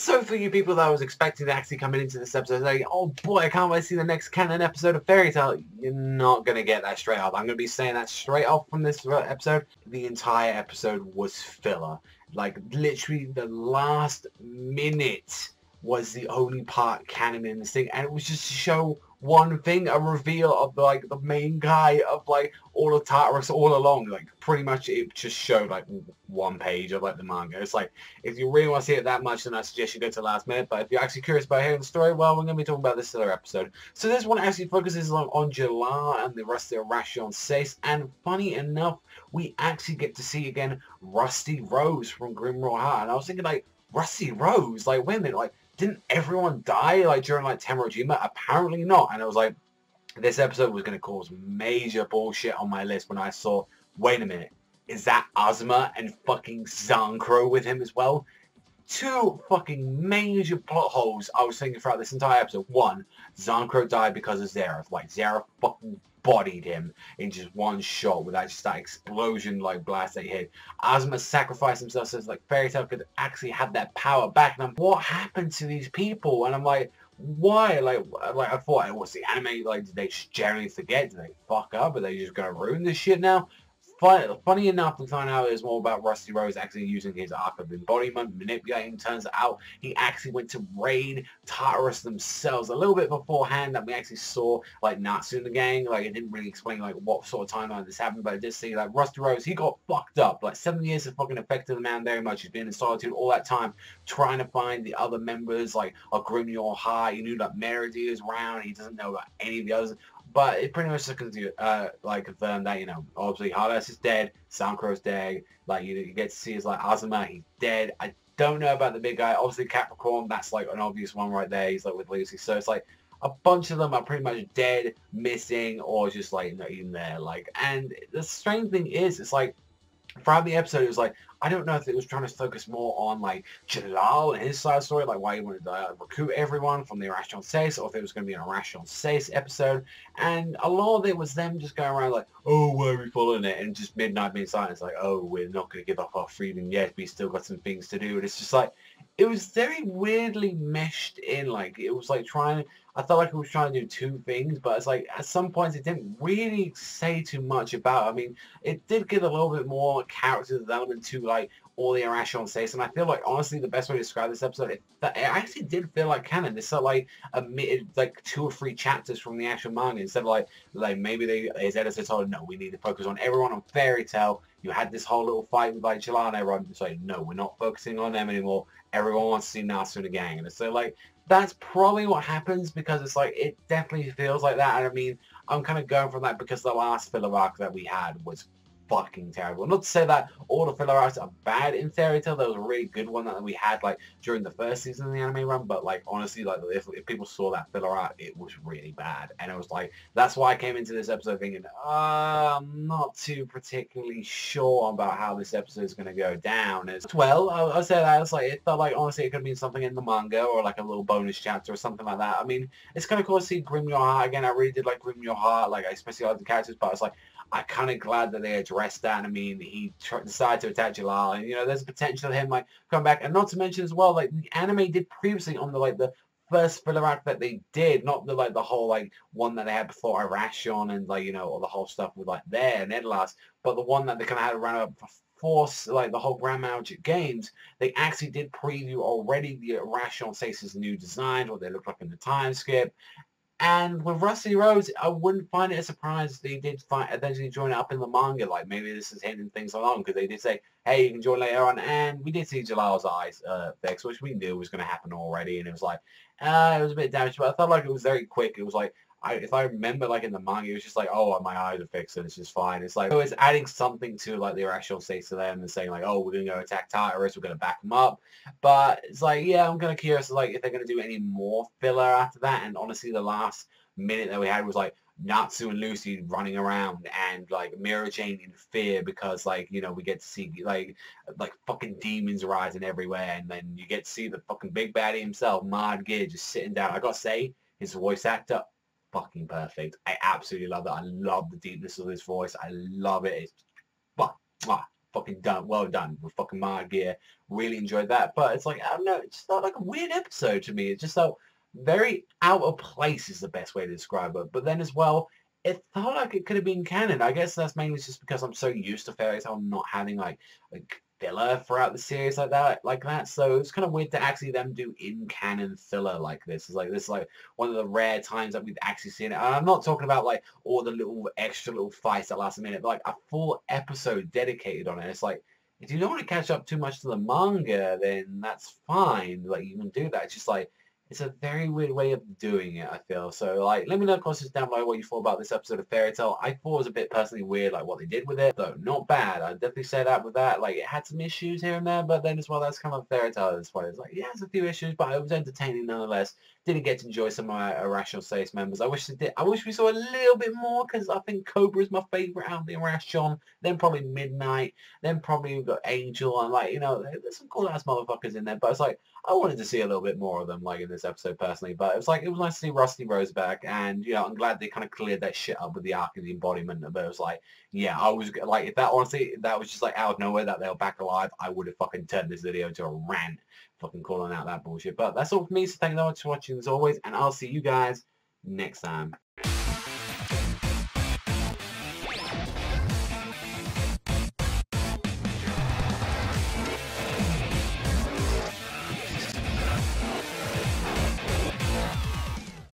So for you people that was expecting to actually coming into this episode, like, oh boy, I can't wait to see the next canon episode of Fairy Tail, you're not going to get that straight up. I'm going to be saying that straight off from this episode. The entire episode was filler. Like, literally the last minute was the only part canon in this thing, and it was just to show one thing, a reveal of like the main guy of like all of Tartarus all along. Like pretty much it just showed like one page of like the manga. It's like, if you really want to see it that much, then I suggest you go to the last minute. But if you're actually curious about hearing the story, well, we're going to be talking about this other episode. So this one actually focuses on Jalal and the rest of the Ration Seis, and funny enough, we actually get to see again Rusty Rose from Grimoire. And I was thinking like, Rusty Rose? Like, wait a minute, like, didn't everyone die like during like Tenrojima? Apparently not. And I was like, this episode was going to cause major bullshit on my list when I saw, wait a minute, is that Azuma and fucking Zancro with him as well? Two fucking major plot holes I was thinking throughout this entire episode. One, Zancro died because of Zeref. Like, Zeref fucking bodied him in just one shot with that, just that explosion like blast that he hit. Azuma sacrificed himself so like Fairy Tail could actually have that power back. And I'm, what happened to these people? And I'm like, why? Like I thought it was the anime. Like, did they just generally forget? Did they fuck up? Are they just gonna ruin this shit now? Funny enough, we find out it was more about Rusty Rose actually using his arc of embodiment, manipulating. Turns out he actually went to raid Tartarus themselves a little bit beforehand. That we actually saw like Natsu and the gang. Like, it didn't really explain like what sort of timeline this happened, but it did see like Rusty Rose, he got fucked up. Like 7 years have fucking affected the man very much. He's been in solitude all that time, trying to find the other members like of Grimoire High. He knew that Merida is around. He doesn't know about any of the others. But it pretty much like confirmed that, you know, obviously Hades is dead, Zancro's dead. Like you get to see is like Azuma, he's dead. I don't know about the big guy. Obviously Capricorn, that's like an obvious one right there. He's like with Lucy. So it's like a bunch of them are pretty much dead, missing, or just like not even there. Like, and the strange thing is, it's like throughout the episode, it was like, I don't know if it was trying to focus more on like Jalal and his side story, like why he wanted to recruit everyone from the Ration Seis, or if it was going to be an Ration Seis episode. And a lot of it was them just going around like, oh, why are we following it? And just Midnight being silent. It's like, oh, we're not going to give up our freedom yet. We still got some things to do. And it's just like, it was very weirdly meshed in. Like, it was like trying, I felt like it was trying to do two things, but it's like at some points it didn't really say too much about. I mean, it did give a little bit more character development to like all the Ration Seis, and I feel like honestly the best way to describe this episode, it actually did feel like canon. This felt like omitted like 2 or 3 chapters from the actual manga instead of like maybe his editor told him, no, we need to focus on everyone on Fairy Tail. You had this whole little fight with like Jalal and everyone. It's like, no, we're not focusing on them anymore. Everyone wants to see Natsu and the gang, and so like that's probably what happens, because it's like it definitely feels like that. And I mean, I'm kind of going from that because the last filler arc that we had was fucking terrible. Not to say that all the filler arcs are bad in Fairy Tail. There was a really good one that we had like during the first season of the anime run, but like honestly, like if people saw that filler arc, it was really bad. And it was like, that's why I came into this episode thinking, I'm not too particularly sure about how this episode is going to go down. As well, I said that it's like, it felt like honestly it could have been something in the manga or like a little bonus chapter or something like that. I mean, it's kind of cool to see Grimoire again. I really did like Grimoire, like I especially like the characters, but it's like, I'm kind of glad that they addressed that. And I mean, he decided to attack Jalal, and you know, there's a potential of him like come back. And not to mention as well, like the anime did previously on the like the first filler arc that they did, not the like the whole like one that they had before Irration and like, you know, all the whole stuff with like there and Edlas, but the one that they kind of had around up before like the whole Grand Magic Games. They actually did preview already the Ration Seis' new design, what they look like in the time skip. And with Rusty Rose, I wouldn't find it a surprise they did eventually join it up in the manga. Like, maybe this is hinting things along, because they did say, hey, you can join later on. And we did see Jalal's eyes fix, which we knew was going to happen already. And it was like, it was a bit damaged, but I felt like it was very quick. It was like, if I remember, like in the manga, it was just like, oh, my eyes are fixed and it's just fine. It's like, so it's adding something to like the irrational states to them and saying like, oh, we're going to go attack Tartarus, we're going to back them up. But it's like, yeah, I'm kind of curious like if they're going to do any more filler after that. And honestly, the last minute that we had was like Natsu and Lucy running around and like Mira Jane in fear because like, you know, we get to see like fucking demons rising everywhere, and then you get to see the fucking big baddie himself, Mad Gear, just sitting down. I gotta say, his voice actor, fucking perfect. I absolutely love that. I love the deepness of his voice. I love it. It's fucking done, well done with fucking Manga Gear. Really enjoyed that. But it's like, I don't know, it just felt like a weird episode to me. It just felt very out of place is the best way to describe it. But then as well, it felt like it could have been canon. I guess that's mainly just because I'm so used to Fairy Tail not having like filler throughout the series like that. So it's kind of weird to actually them do in-canon filler like this. It's like this is like one of the rare times that we've actually seen it. And I'm not talking about like all the little extra little fights that last a minute, but like a full episode dedicated on it. It's like, if you don't want to catch up too much to the manga, then that's fine. Like, you can do that. It's just like, it's a very weird way of doing it, I feel. So, like, let me know in the comments down below what you thought about this episode of Fairy Tail. I thought it was a bit personally weird, like, what they did with it. Though, not bad. I'd definitely say that with that. Like, it had some issues here and there, but then as well, that's kind of Fairy Tail at this point. It's like, yeah, it's a few issues, but it was entertaining nonetheless. Didn't get to enjoy some of my Irrational Space members. I wish they did. I wish we saw a little bit more, because I think Cobra is my favourite out of the Irrational. Then probably Midnight. Then probably we've got Angel, and, like, you know, there's some cool-ass motherfuckers in there, but it's like, I wanted to see a little bit more of them, like, in this episode, personally. But it was like, it was nice to see Rusty Rose back, and, you know, I'm glad they kind of cleared that shit up with the arc of the embodiment. But it was like, yeah, I was, like, if that, honestly, if that was just, like, out of nowhere that they were back alive, I would have fucking turned this video into a rant, fucking calling out that bullshit. But that's all for me, so thank you so much for watching, as always, and I'll see you guys next time.